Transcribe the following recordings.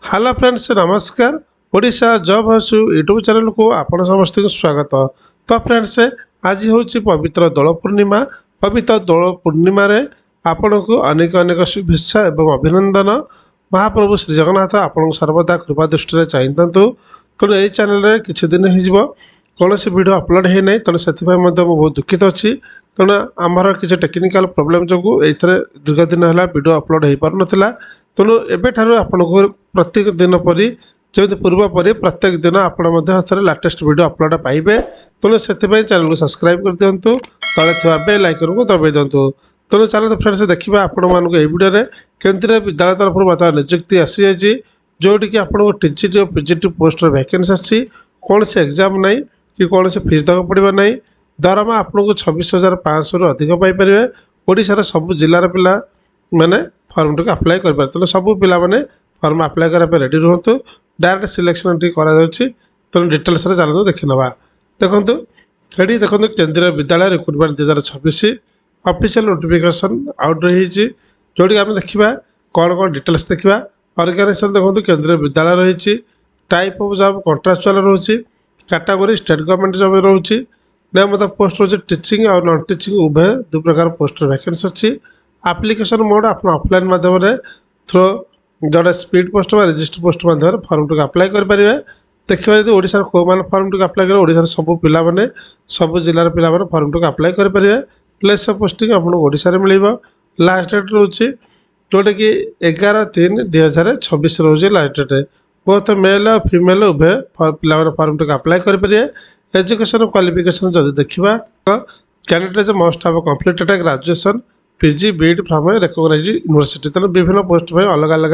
Hello friends नमस्कार। Odisha job house YouTube channel को आपण समस्त स्वागत। तो फ्रेंड्स आज हूँ पवित्र दोल पूर्णिमा। पवित्र दोल पूर्णिमा रे आपण को अनेक अनेक शुभेच्छा एवं अभिनंदन। महाप्रभु श्री जगन्नाथ आपण सर्वदा कृपा दृष्टि चाहिए तेणु यही चैनल किसी दिन हो कौन वीडियो अपलोड है ना तेणु से बहुत दुखित अच्छी। तेणु आमर किसी टेक्निकल प्रोब्लेम जो दीर्घ दिन है वीडियो अपलोड हो पार नाला। तेणु एबेठारु आपनको प्रत्येक दिन परी जमी पूर्व परी प्रत्येक दिन आपरे लाटेस्ट वीडियो अपलोड पाइबे। तेणु से चैनल को सब्सक्राइब कर दिंतु, तले थोड़ा बेल आइकन को दबाई दिंतु। तेणु चलो फ्रेंड्स देखा आपण मानक वीडियो केंद्रीय विद्यालय तरफ बर्तमान नियुक्ति आसी जाइए जोटि कि आपको टीजीटी और पीजीटी पोस्ट वैकेंसी आसी। कौन से एग्जाम ना कि कौन से फीस देवा पड़ा ना। दरमा आपको 26,500 रु अधिक पाइपर। ओडार सब जिलार पिला मैंने फर्म टी अप्लाई कर तेणु सब पिला मैंने फर्म अप्लाई करने रेडी रुहतु। डायरेक्ट सिलेक्शन टी तेणु डिटेल्स चलते देखी ना। देखो ये देखो केंद्रीय विद्यालय रिक्रुटमेंट 2026 ऑफिशियल नोटिफिकेशन आउट रही जोटी आम देखा कौन कौन डिटेल्स देखा। ऑर्गेनाइजेशन देखो केंद्रीय विद्यालय रही। टाइप ऑफ जॉब कॉन्ट्राक्चुअल रोचे। कैटेगरी स्टेट गवर्नमेंट जॉब रोचे। नेम ऑफ द पोस्ट रोचे टीचिंग और नॉन टीचिंग उभय दु प्रकार पोस्ट वैकेंसी अच्छी। एप्लिकेशन मोड आप ऑफलाइन माध्यम थ्रो जोड़ा स्पीड पोस्ट रजिस्टर पोस्ट माध्यम फर्म टी अप्लाई करेंगे। देखिए यदि ओडिशा को मैंने फर्म टी अप्लाई करेंगे ओडिशा सब पिला माने सब जिलार पिला माने फर्म टी अप्लाई करेंगे। प्लेस ऑफ पोस्टिंग आपको ओडिशा रे मिलिबो। लास्ट डेट रोचे जोटा कि 11/3/2026 रोचे लास्ट डेट। बहुत मेल और फीमेल उभय पिला फर्म टी अप्लाई करेंगे। एजुकेशन क्वालिफिकेशन जब देखा candidate must have completed graduation PG BEd from recognized university. तेणु विभिन्न पोस्ट पर अलग अलग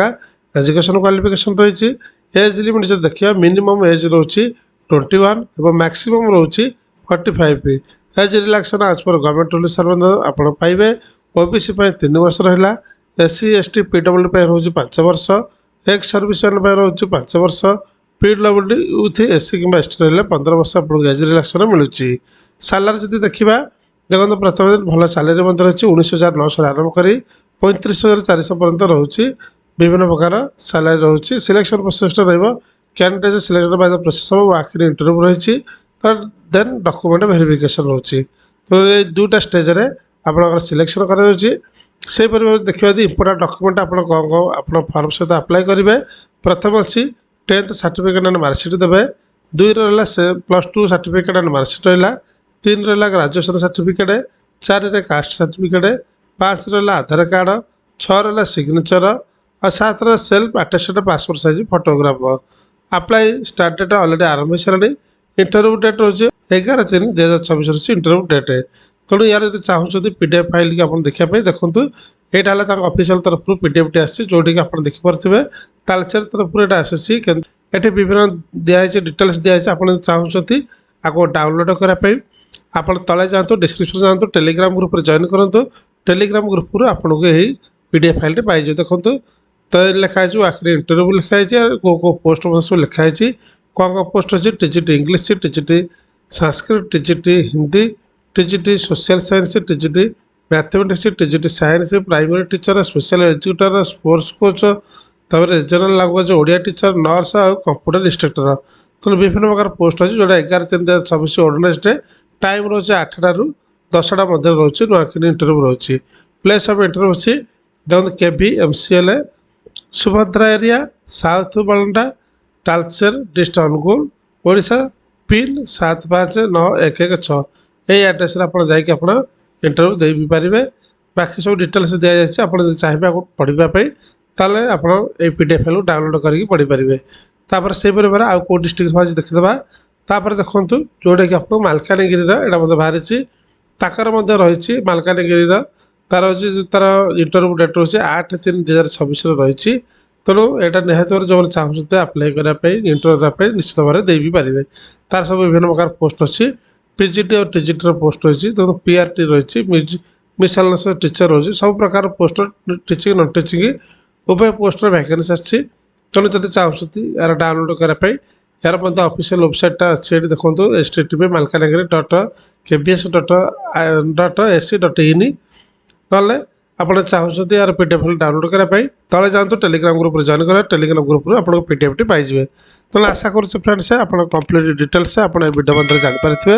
एजुकेशन क्वालिफिकेशन रही। एज लिमिट जो देखिए मिनिमम एज रोचे 21 और मैक्सिमम रोचे 45। एज रिलैक्सन आज पर गवर्नमेंट रूल्स आप पाइबे। ओबीसी 3 वर्ष रहा। एससी एसटी पीडब्ल्यूडी रोचे 5 वर्ष। एक्स सर्विसमैन रोचे 5 वर्ष। पीडब्ल्यूडी यूथ एससी कि एसटी रहा 15 वर्ष आपको एज रिलैक्सन मिलूँ। सालारी जो देखा देखो प्रथम दिन भल सालेरी रही 19,900 आरंभ कर 35,400 पर्यटन रोचे। विभिन्न प्रकार सालारी रोचे। Selection process candidate selection by the process आखिरी इंटरव्यू रही। देन डॉक्यूमेंट वेरिफिकेशन रोचे। तो ये दुटा स्टेज रे आप सिलेक्शन कर देखिए इंपोर्टाट डॉक्यूमेंट आप कौन कौन आप फर्म सहित अप्लाई करेंगे। प्रथम अच्छी 10th सर्टिफिकेट एंड मार्कशीट देवे। 2 रहा +2 सर्टिफिकेट एंड मार्कशीट रहा। 3 रहा ग्रेजुएशन सर्टिफिकेट। 4 रे कास्ट सर्टिफिकेट। 5 रहा आधार कार्ड। 6 रहा सिग्नेचर और 7 self attested passport size photograph. Apply start date already आरंभ हो सारे। इंटरव्यू डेट रोचे 11/3/2026 रोचे इंटरव्यू डेट। तेणु यार यदि चाहते पीडीएफ फाइल की आप देखापी देखूँ यहाँ है ऑफिशियल तरफ पीडीएफ टी आसी जोटी आप देखिपे। तालचेर तरफ यहाँ आसी ये विभिन्न दिखाई डिटेल्स दिखाई आप चाहते आपको डाउनलोड करने आप तले जातु डिस्क्रिप्शन जातु टेलीग्राम ग्रुप जॉइन करूँ। टेलीग्राम ग्रुप आपको यही पीडीएफ फाइल पाइज देखो। तो लिखाई आखिरी इंटरव्यू लिखाई कौ पोस्ट सब लिखाई कौन कौन पोस्ट अच्छी TGT English TGT Sanskrit TGT Hindi TGT social science TGT mathematics TGT science primary teacher special educator sports coach regional language Odia teacher nurse और कंप्यूटर इंस्ट्रक्टर। तो विभिन्न प्रकार पोस्ट अच्छी जोटा 11/3/2026 ऑर्डिनेस डे। टाइम रोचे 8टा ରୁ 10ଟା मध्य रोचे। नुआखिरी इंटरव्यू रोचे। प्लेस ऑफ इंटरव्यू अच्छी देखो KV MCL Subhadra area south Balanda Talcher district Anugul Odisha pin 759116 यही एड्रेस आप इंटरव्यू दे भी पारे। बाकी सब डिटेल्स दि जाए आप चाहिए पढ़ापी ताले आप पीडीएफ फाइल डाउनलोड करके पढ़ी पारे। तापर से आउ कौ डिस्ट्रिक्ट आज देखीदा। तापर देखूँ जोटा कि आपको मालकानगिरी यहाँ मतलब बाहरी ताकर रही मालकानगिरी तार हूँ तार इंटरव्यू डेट रोचे 8/3/2026 रही। तेणु यहाँ निहत भाव जो चाहते अप्लाई करने इंटरव्यू निश्चित भाव दे भी पारे। तार सब विभिन्न प्रकार पोस्ट अच्छी पीजीटी और टीजीटी पोस्ट रही। तो पीआरटी रही मिसलेनियस टीचर रही सब प्रकार पोस्ट टीचिंग नॉन टीचिंग उभय पोस्ट वैकेंसी आसी। तेणु जब चाहते यार डाउनलोड करने यार ऑफिशियल वेबसाइटा अच्छे देखो http malkanagiri.kbs.ac.in ना ଆପଣ ଚାହୁଁଛନ୍ତି यार पीडीएफ डाउनलोड करने तले जातु टेलीग्राम ग्रुप जॉइन करें टेलीग्राम ग्रुप आपको पीडीएफ टी पाइबे तो आशा करुच्छे फ्रेंड्स आप कंप्लीट डिटेल्स आप वीडियो मध्य जानीपारे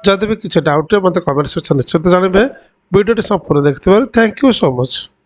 जदि भी किसी डाउट मत कमेंट सेक्शन निश्चित जानवे वीडियो संपूर्ण देखते थैंक यू सो मच।